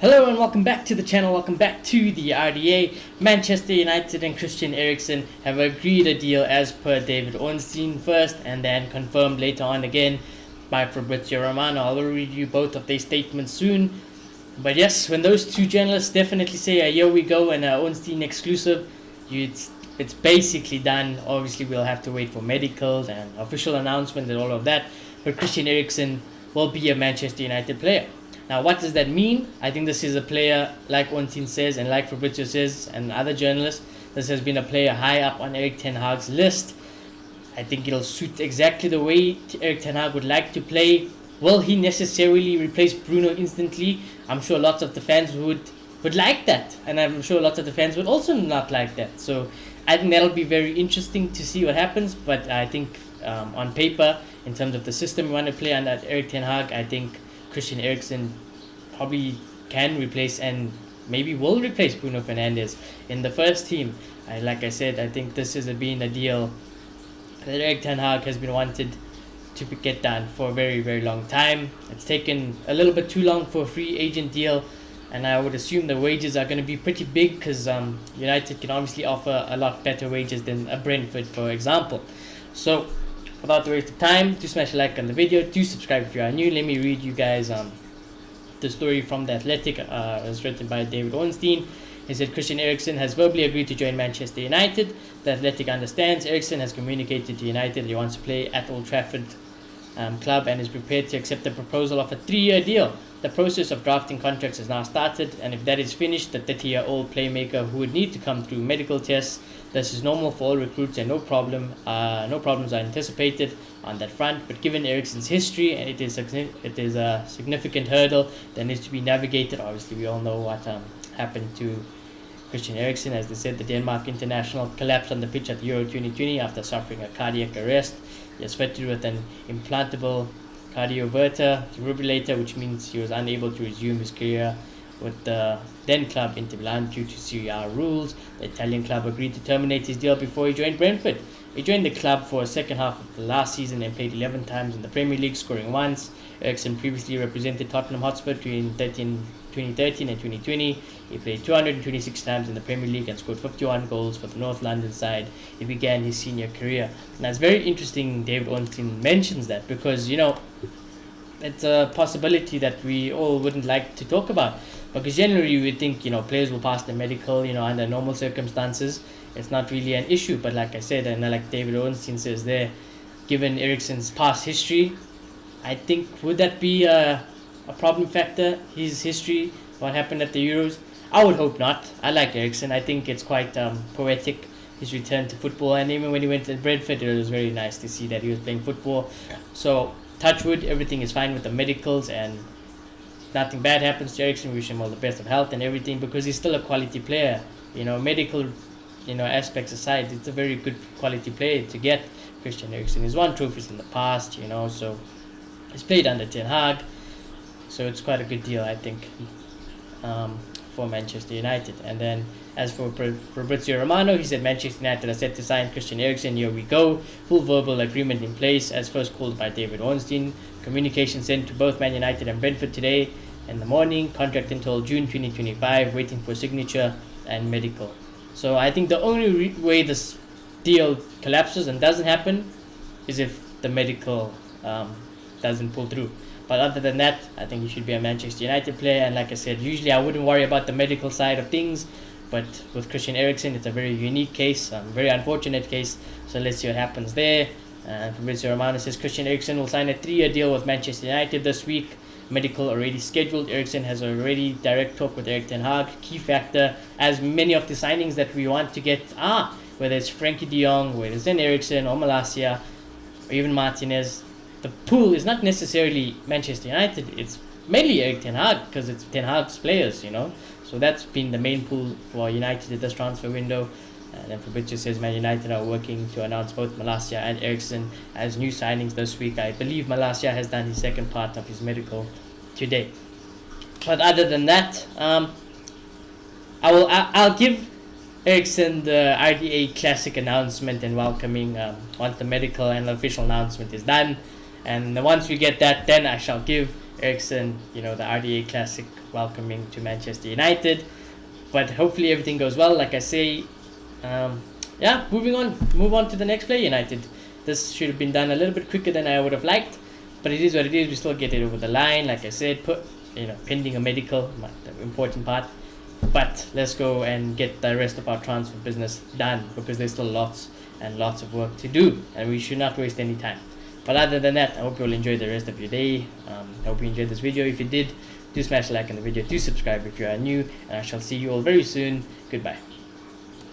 Hello and welcome back to the channel, welcome back to the RDA. Manchester United and Christian Eriksen have agreed a deal as per David Ornstein first and then confirmed later on again by Fabrizio Romano. I will read you both of their statements soon. But yes, when those two journalists definitely say here we go and Ornstein exclusive, it's basically done. Obviously we'll have to wait for medicals and official announcement and all of that. But Christian Eriksen will be a Manchester United player. Now, what does that mean? I think this is a player, like Ornstein says and like Fabrizio says and other journalists, this has been a player high up on Erik ten Hag's list. I think it'll suit exactly the way Erik ten Hag would like to play. Will he necessarily replace Bruno instantly? I'm sure lots of the fans would like that, and I'm sure lots of the fans would also not like that. So I think that'll be very interesting to see what happens, but I think on paper, in terms of the system we want to play under Erik ten Hag, I think Christian Eriksen probably can replace and maybe will replace Bruno Fernandes in the first team. Like I said, I think this has been a deal that Erik ten Hag has been wanted to get done for a very, very long time. It's taken a little bit too long for a free agent deal, and I would assume the wages are going to be pretty big because United can obviously offer a lot better wages than a Brentford, for example. So without the waste of time, do smash a like on the video, do subscribe if you are new. Let me read you guys the story from The Athletic. It was written by David Ornstein. He said Christian Eriksen has verbally agreed to join Manchester United. The Athletic understands Eriksen has communicated to United that he wants to play at Old Trafford club and is prepared to accept the proposal of a 3-year deal. The process of drafting contracts has now started, and if that is finished, the 30-year-old playmaker who would need to come through medical tests. This is normal for all recruits and no problems are anticipated on that front. But given Eriksen's history, and it is a significant hurdle that needs to be navigated. Obviously, we all know what happened to Christian Eriksen. As they said, the Denmark international collapsed on the pitch at Euro 2020 after suffering a cardiac arrest. He was fitted with an implantable cardioverter defibrillator, which means he was unable to resume his career with the then club Inter Milan due to CR rules. The Italian club agreed to terminate his deal before he joined Brentford. He joined the club for a second half of the last season and played 11 times in the Premier League, scoring once. Eriksen previously represented Tottenham Hotspur between 2013 and 2020. He played 226 times in the Premier League and scored 51 goals for the North London side. He began his senior career. Now it's very interesting David Ornstein mentions that because, it's a possibility that we all wouldn't like to talk about. Because generally you would think, players will pass the medical, under normal circumstances. It's not really an issue. But like I said, and like David Ornstein says there, given Eriksen's past history, I think, would that be a problem factor, his history, what happened at the Euros? I would hope not. I like Eriksen. I think it's quite poetic, his return to football. And even when he went to Brentford, it was very nice to see that he was playing football. So, touch wood, everything is fine with the medicals and nothing bad happens to Eriksen. We wish him all the best of health and everything because he's still a quality player. Medical, aspects aside, it's a very good quality player to get. Christian Eriksen has won trophies in the past, so he's played under Ten Hag. So it's quite a good deal, I think, for Manchester United. And then as for Fabrizio Romano, he said Manchester United are set to sign Christian Eriksen. Here we go. Full verbal agreement in place as first called by David Ornstein. Communication sent to both Man United and Brentford today in the morning. Contract until June 2025. Waiting for signature and medical. So I think the only way this deal collapses and doesn't happen is if the medical doesn't pull through. But other than that, I think he should be a Manchester United player. And like I said, usually I wouldn't worry about the medical side of things. But with Christian Eriksen, it's a very unique case, very unfortunate case. So let's see what happens there. And Fabrizio Romano says Christian Eriksen will sign a 3-year deal with Manchester United this week. Medical already scheduled. Eriksen has already direct talk with Erik ten Hag. Key factor, as many of the signings that we want to get are, whether it's Frankie de Jong, whether it's Eriksen or Malacia, or even Martinez. The pool is not necessarily Manchester United. It's mainly Erik ten Hag because it's Ten Hag's players, So that's been the main pool for United at this transfer window. And then Fabrizio says Man United are working to announce both Malacia and Eriksen as new signings this week. I believe Malacia has done his second part of his medical today. But other than that, I'll give Eriksen the RDA classic announcement and welcoming once the medical and official announcement is done. And once we get that, then I shall give Eriksen, you know, the RDA Classic welcoming to Manchester United. But hopefully everything goes well. Like I say, yeah, move on to the next player, United. This should have been done a little bit quicker than I would have liked, but it is what it is. We still get it over the line. Like I said, pending a medical, the important part. But let's go and get the rest of our transfer business done, because there's still lots and lots of work to do, and we should not waste any time. But other than that, I hope you all enjoyed the rest of your day. I hope you enjoyed this video. If you did, do smash a like on the video, do subscribe if you are new, and I shall see you all very soon. Goodbye.